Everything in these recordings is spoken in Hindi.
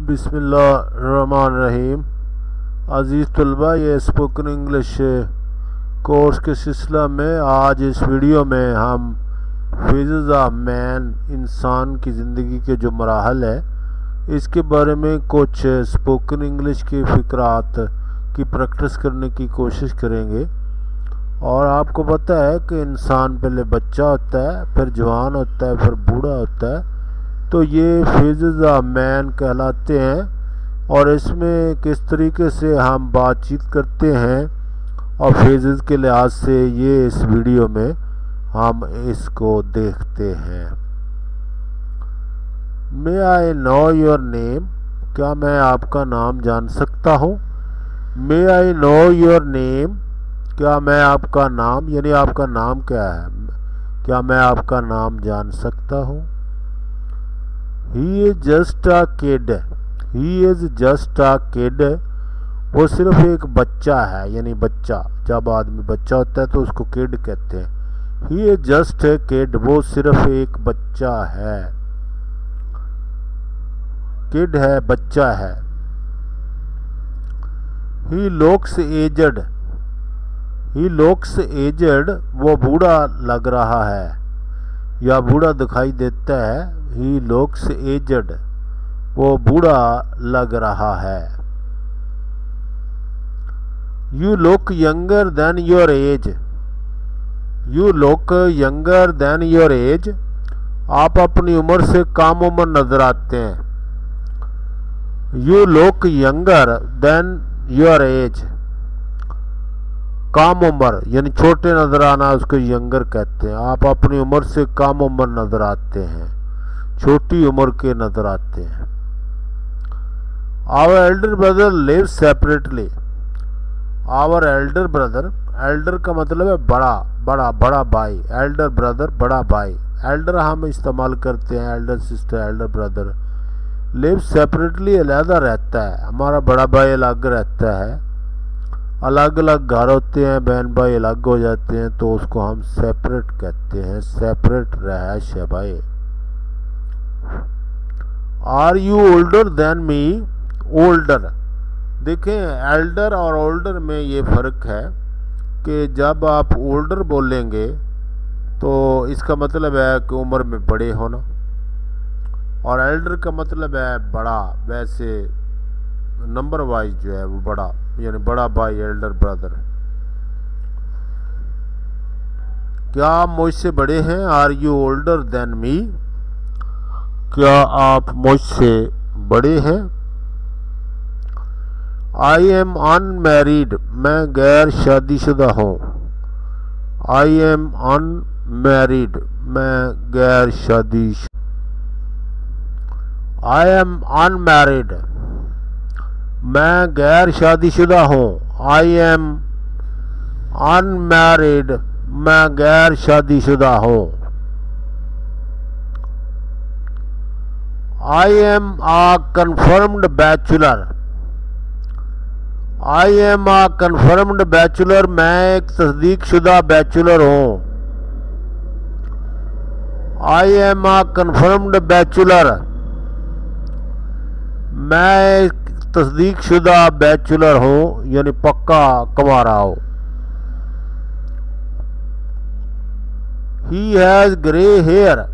बिस्मिल्लाहिर्रहमानिर्रहीम। अज़ीज़ तलबा, ये स्पोकन इंग्लिश कोर्स के सिलसिला में आज इस वीडियो में हम फेजेस ऑफ मैन, इंसान की ज़िंदगी के जो मराहल है, इसके बारे में कुछ स्पोकन इंग्लिश की फ़िक्रात की प्रैक्टिस करने की कोशिश करेंगे। और आपको पता है कि इंसान पहले बच्चा होता है, फिर जवान होता है, फिर बूढ़ा होता है। तो ये फेजेस ऑफ मैन कहलाते हैं और इसमें किस तरीके से हम बातचीत करते हैं और फेजेस के लिहाज से ये इस वीडियो में हम इसको देखते हैं। मे आई नो योर नेम, क्या मैं आपका नाम जान सकता हूँ। मे आई नो योर नेम, क्या मैं आपका नाम, यानी आपका नाम क्या है, क्या मैं आपका नाम जान सकता हूँ। He is just a kid, he is just a kid, वो सिर्फ एक बच्चा है, यानी बच्चा, जब आदमी बच्चा होता है तो उसको किड कहते हैं। He is just a kid, वो सिर्फ एक बच्चा है, किड है, बच्चा है। He looks aged, he looks aged, वो बूढ़ा लग रहा है या बूढ़ा दिखाई देता है। ही लुक्स एजड, वो बूढ़ा लग रहा है। You look younger than your age, you look younger than your age, आप अपनी उम्र से कम उम्र नजर आते हैं। You look younger than your age, कम उम्र यानी छोटे नजर आना, उसको यंगर कहते हैं। आप अपनी उम्र से कम उम्र नजर आते हैं, छोटी उम्र के नजर आते हैं। Our elder brother live separately, our elder brother, elder का मतलब है बड़ा, बड़ा, बड़ा भाई, एल्डर ब्रदर बड़ा भाई। एल्डर हम इस्तेमाल करते हैं, Elder sister, Elder brother. Live separately, अलग रहता है, हमारा बड़ा भाई अलग रहता है। अलग अलग घर होते हैं, बहन भाई अलग हो जाते हैं, तो उसको हम सेपरेट कहते हैं, सेपरेट रहायश है भाई। Are you older than me, older, देखें एल्डर और ओल्डर में ये फ़र्क है कि जब आप ओल्डर बोलेंगे तो इसका मतलब है कि उम्र में बड़े होना, और एल्डर का मतलब है बड़ा, वैसे नंबर वाइज जो है वो बड़ा, यानी बड़ा भाई, एल्डर ब्रदर। क्या आप मुझसे बड़े हैं। Are you older than me, क्या आप मुझसे बड़े हैं। आई एम अनमैरिड, मैं गैर शादीशुदा हूँ। आई एम अनमैरिड, मैं गैर शादी। आई एम अनमैरिड, मैं गैर शादीशुदा हूँ। आई एम अनमैरिड, मैं गैर शादीशुदा हूँ। I am a confirmed bachelor, I am a confirmed bachelor, मैं एक तस्दीकशुदा बैचलर हूँ। I am a confirmed bachelor, मैं एक तस्दीकशुदा बैचलर हूँ, यानी पक्का कुंवारा हो। ही हैज़ ग्रे हेयर,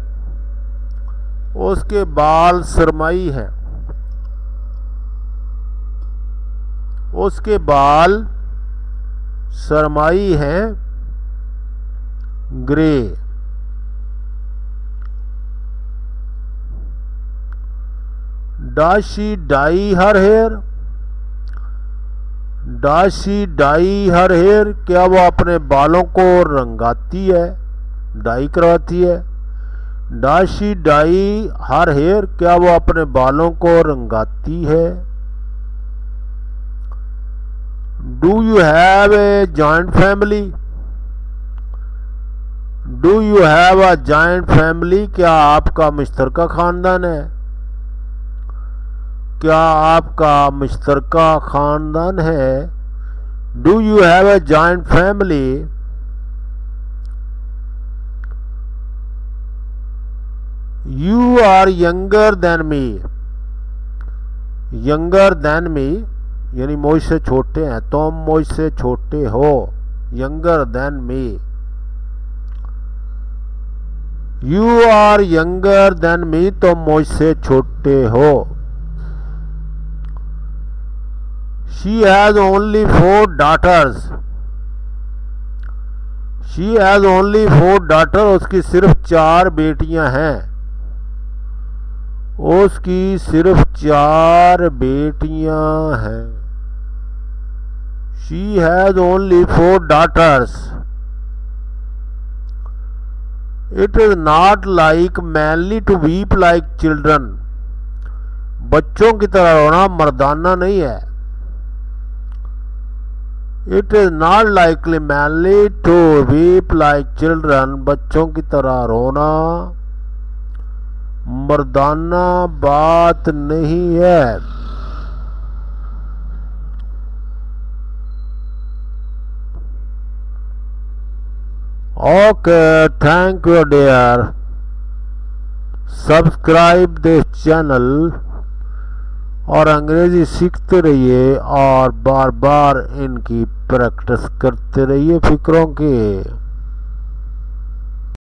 उसके बाल सरमाई हैं, उसके बाल सरमाई हैं, grey. Does she dye her hair, does she dye her hair, क्या वो अपने बालों को रंगाती है, डाई करवाती है। Does she dye her hair, क्या वो अपने बालों को रंगाती है। Do you have a joint family, do you have a joint family, क्या आपका मुश्तरका खानदान है, क्या आपका मुश्तरका खानदान है। Do you have a joint family. You are younger than me, younger than me यानी मुझसे छोटे हैं, तुम मुझसे छोटे हो, younger than me. You are younger than me, तुम मुझसे छोटे हो। She has only 4 daughters, she has only 4 daughters, उसकी सिर्फ 4 बेटियां हैं, उसकी सिर्फ 4 बेटियां हैं। She has only 4 daughters। It is not like manly to weep like children, बच्चों की तरह रोना मर्दाना नहीं है। It is not likely manly to weep like children, बच्चों की तरह रोना मर्दाना बात नहीं है। Okay, thank you dear. Subscribe this channel और अंग्रेजी सीखते रहिए और बार बार इनकी प्रैक्टिस करते रहिए फिक्रों की।